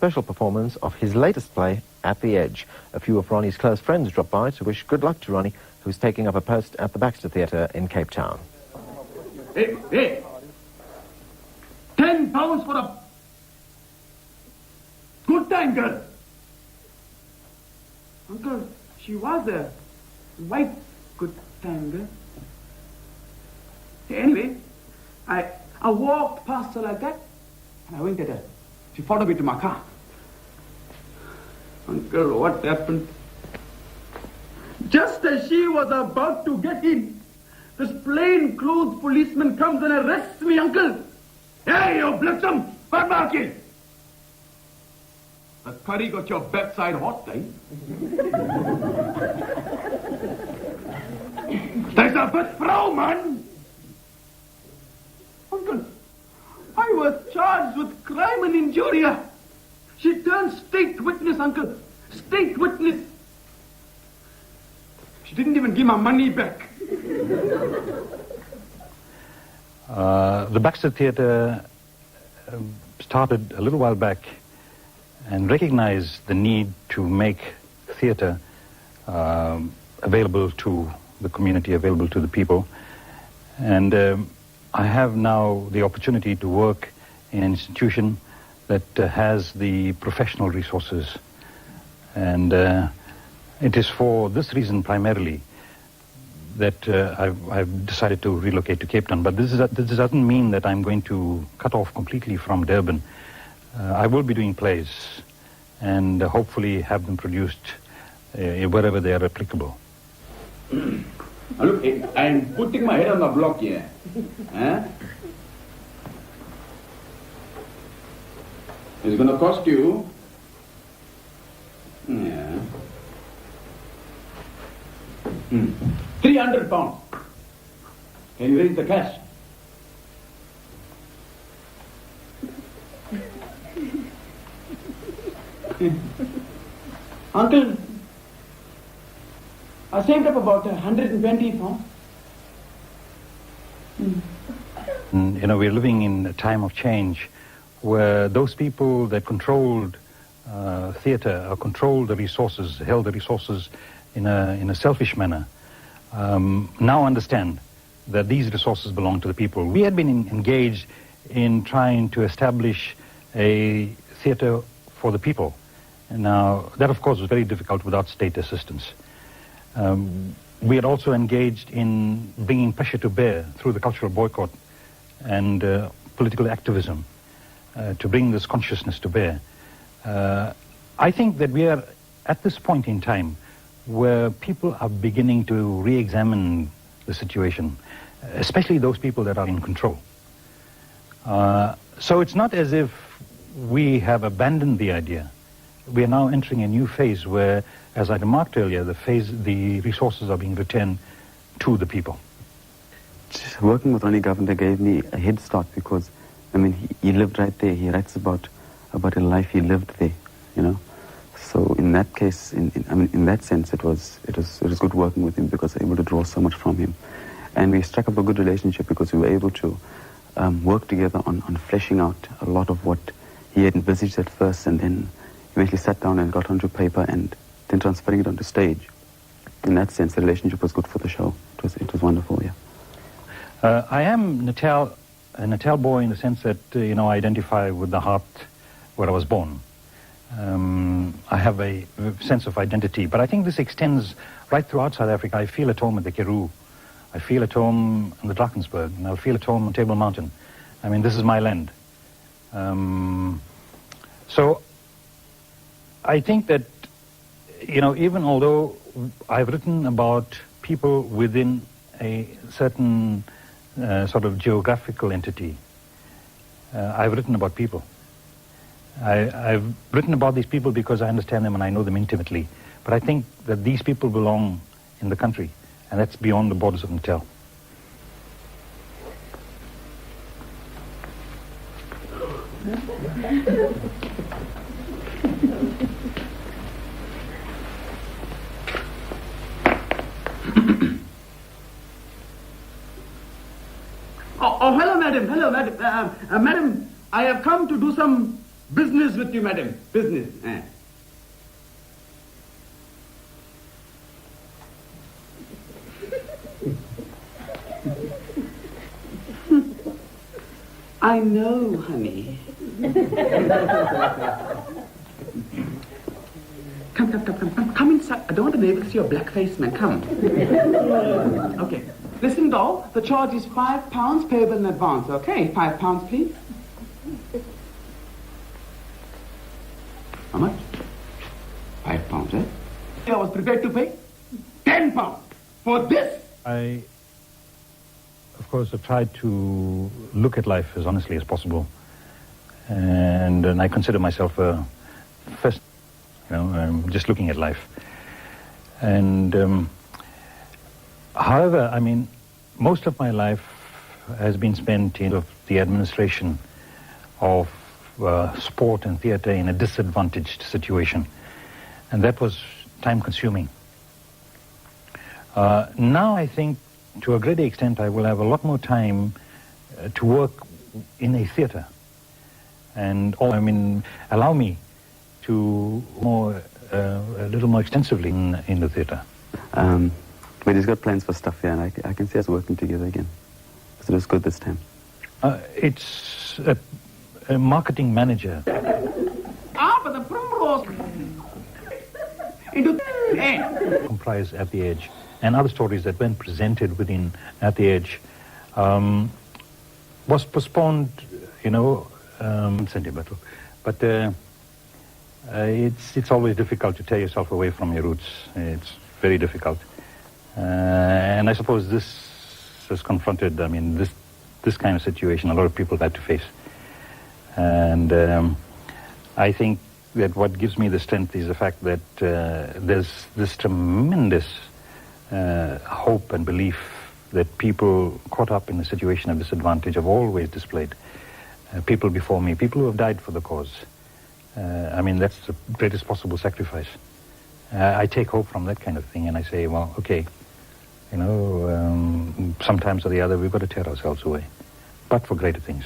special performance of his latest play, At the Edge. A few of Ronnie's close friends dropped by to wish good luck to Ronnie, who's taking up a post at the Baxter Theatre in Cape Town. Hey! £10 for a good time, girl. Uncle, she was a white good time girl. Anyway, I walked past her like that, and I winked at her. She followed me to my car. Uncle, what happened? Just as she was about to get in, this plain-clothes policeman comes and arrests me, Uncle. Hey, you blitz-em! What about you? The curry got your backside hot, eh? There's a bit vrouw, man! Uncle, I was charged with crime and injury. She turned state witness, Uncle. State witness. She didn't even give my money back. The Baxter Theatre started a little while back and recognized the need to make theatre available to the community, available to the people. And I have now the opportunity to work in an institution that has the professional resources. And it is for this reason primarily that I've decided to relocate to Cape Town. But this doesn't mean that I'm going to cut off completely from Durban. I will be doing plays and hopefully have them produced wherever they are applicable. Look, I'm putting my head on the block here. Huh? It's going to cost you... Yeah. 300 pounds. Can you raise the cash? Uncle, I saved up about 120 pounds. You know, we're living in a time of change where those people that controlled theatre or controlled the resources, held the resources in a selfish manner, now understand that these resources belong to the people. We had been engaged in trying to establish a theatre for the people. And now, that of course was very difficult without state assistance. We had also engaged in bringing pressure to bear through the cultural boycott and political activism to bring this consciousness to bear. I think that we are at this point in time where people are beginning to re-examine the situation, especially those people that are in control. So it's not as if we have abandoned the idea. We are now entering a new phase where, as I remarked earlier, the resources are being returned to the people. Working with Ronnie Govender gave me a head start because, I mean, he lived right there. He writes about a life he lived there, you know. So in that case, in that sense, it was good working with him because I was able to draw so much from him, and we struck up a good relationship because we were able to work together on fleshing out a lot of what he had envisaged at first, and then eventually sat down and got onto paper and then transferring it onto stage. In that sense, the relationship was good for the show. It was wonderful, yeah. I am a Natal boy in the sense that, you know, I identify with the heart where I was born. I have a sense of identity, but I think this extends right throughout South Africa. I feel at home at the Karoo. I feel at home in the Drakensberg, and I'll feel at home on Table Mountain. I mean, this is my land. So I think that, you know, even although I've written about people within a certain sort of geographical entity, I've written about people. I've written about these people because I understand them and I know them intimately. But I think that these people belong in the country, and that's beyond the borders of Natal. Oh, hello, madam. Hello, madam. Madam, I have come to do some Business with you, madam. Business. I know, honey. Come inside. I don't want the neighbors to see your black face, man. Come. Okay. Listen, doll. The charge is £5 payable in advance. Okay, £5, please. How much? £5, eh? I was prepared to pay £10 for this. Of course, I've tried to look at life as honestly as possible, and I consider myself a first, just looking at life. And however, I mean, most of my life has been spent in the administration of sport and theatre in a disadvantaged situation, and that was time-consuming. Now I think, to a greater extent, I will have a lot more time to work in a theatre, and allow me to a little more extensively in the theatre. But he's got plans for stuff here, and I can see us working together again. So it's good this time. It's a marketing manager. But the primrose Comprise At the Edge, and other stories that weren't presented within At the Edge was postponed, sentimental. But it's always difficult to tear yourself away from your roots. It's very difficult. And I suppose this has confronted, this kind of situation a lot of people have had to face. And I think that what gives me the strength is the fact that there's this tremendous hope and belief that people caught up in a situation of disadvantage have always displayed. People before me, people who have died for the cause. That's the greatest possible sacrifice. I take hope from that kind of thing, and I say, well, okay, sometimes or the other we've got to tear ourselves away, but for greater things.